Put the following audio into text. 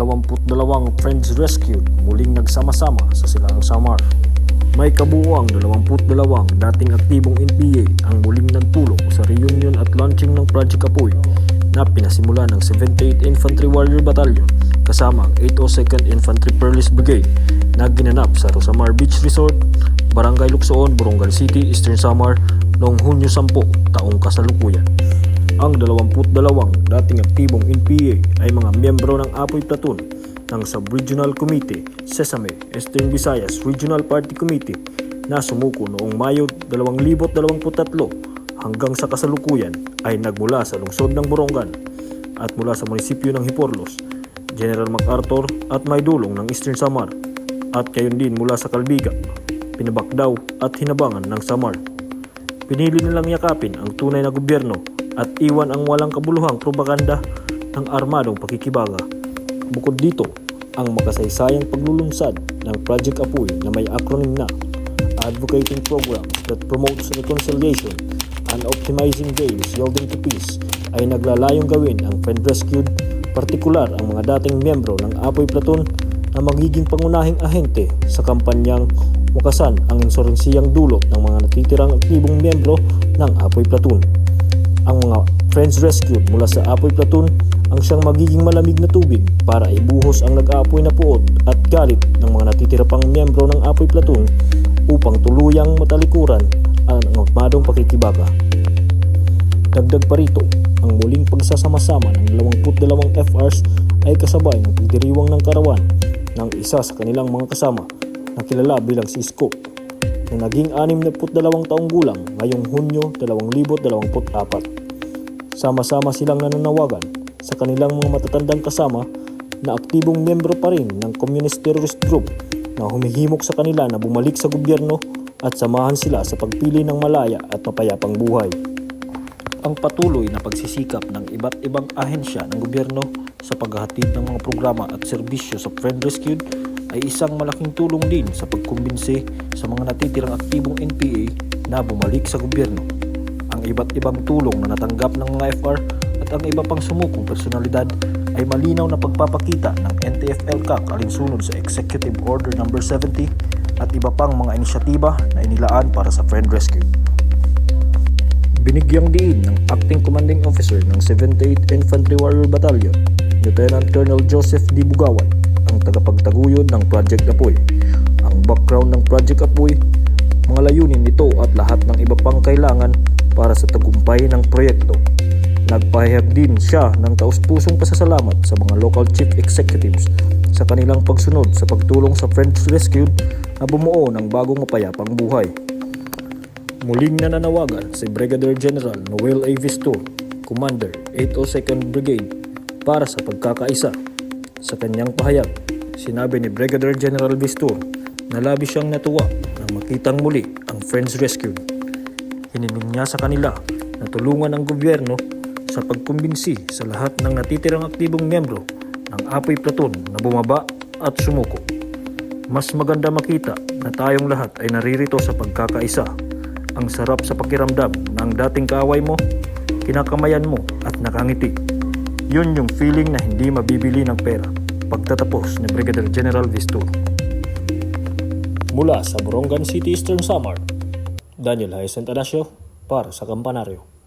22 Friends Rescued muling nagsama-sama sa Silangang Samar. May kabuuang 22 dating aktibong NPA ang muling nagtulong sa reunion at launching ng Project Apoy na pinasimula ng 78th Infantry Warrior Battalion kasama ang 802nd Infantry Perlis Brigade na ginanap sa Rosamar Beach Resort, Barangay Luksoon, Borongan City, Eastern Samar noong Hunyo 10 taong kasalukuyan. Ang 22 dating aktibong NPA ay mga miyembro ng Apoy Platoon ng Sub-Regional Committee Sesame Eastern Visayas Regional Party Committee na sumuko noong Mayo 2023 hanggang sa kasalukuyan ay nagmula sa lungsod ng Borongan at mula sa munisipyo ng Hiporlos, General MacArthur at Maydulong ng Eastern Samar at gayon din mula sa Calbiga, Pinabakdaw at Hinabangan ng Samar. Pinili nilang yakapin ang tunay na gobyerno at iwan ang walang kabuluhang propaganda ng armadong pakikibaga. Bukod dito, ang makasaysayang paglulunsad ng Project Apoy na may acronym na Advocating Program that Promotes Reconciliation and Optimizing Gains Yielding to Peace ay naglalayong gawin ang Friend Rescued, partikular ang mga dating miyembro ng Apoy Platoon na magiging pangunahing ahente sa kampanyang wakasan ang insurensyang dulot ng mga natitirang aktibong miyembro ng Apoy Platoon. Ang mga Friends Rescued mula sa Apoy Platoon ang siyang magiging malamig na tubig para ibuhos ang nag-aapoy na puot at galit ng mga natitira pang miyembro ng Apoy Platoon upang tuluyang matalikuran ang armadong pakikibaga. Dagdag pa rito, ang muling pagsasama-sama ng 22 FRs ay kasabay ng pagdiriwang ng karawan ng isa sa kanilang mga kasama na kilala bilang si Isko na naging 62 taong gulang ngayong Hunyo 2024. Sama-sama silang nananawagan sa kanilang mga matatandang kasama na aktibong miyembro pa rin ng Communist Terrorist Group na humihimok sa kanila na bumalik sa gobyerno at samahan sila sa pagpili ng malaya at mapayapang buhay. Ang patuloy na pagsisikap ng iba't ibang ahensya ng gobyerno sa paghahatid ng mga programa at serbisyo sa Friend Rescued ay isang malaking tulong din sa pagkumbinsi sa mga natitirang aktibong NPA na bumalik sa gobyerno. Ang iba't ibang tulong na natanggap ng mga FR at ang iba pang sumukong personalidad ay malinaw na pagpapakita ng NTF-ELCAC alinsunod sa Executive Order No. 70 at iba pang mga inisyatiba na inilaan para sa Friend Rescue. Binigyang diin ng Acting Commanding Officer ng 78th Infantry Warrior Battalion, Lieutenant Colonel Joseph D. Bugawan, ang tagapagtaguyod ng Project Apoy. Ang background ng Project Apoy, mga layunin nito at lahat ng iba pang kailangan para sa tagumpay ng proyekto. Nagpahayag din siya ng taus-pusong pasasalamat sa mga local chief executives sa kanilang pagsunod sa pagtulong sa Friends Rescued na bumuo ng bagong mapayapang buhay. Muling nananawagan si Brigadier General Noel A. Vistor, Commander 802nd Brigade, para sa pagkakaisa. Sa kanyang pahayag, sinabi ni Brigadier General Vistor na labis siyang natuwa nang makitang muli ang Friends Rescued. Hiniling niya sa kanila na tulungan ang gobyerno sa pagkumbinsi sa lahat ng natitirang aktibong miyembro ng Apoy Platoon na bumaba at sumuko. Mas maganda makita na tayong lahat ay naririto sa pagkakaisa. Ang sarap sa pakiramdam na ang dating kaaway mo, kinakamayan mo at nakangiti. Yun yung feeling na hindi mabibili ng pera. Pagtatapos ni Brigadier General Vistor. Mula sa Borongan City, Eastern Samar, Daniel Hyacinth Anasio para sa Kampanaryo.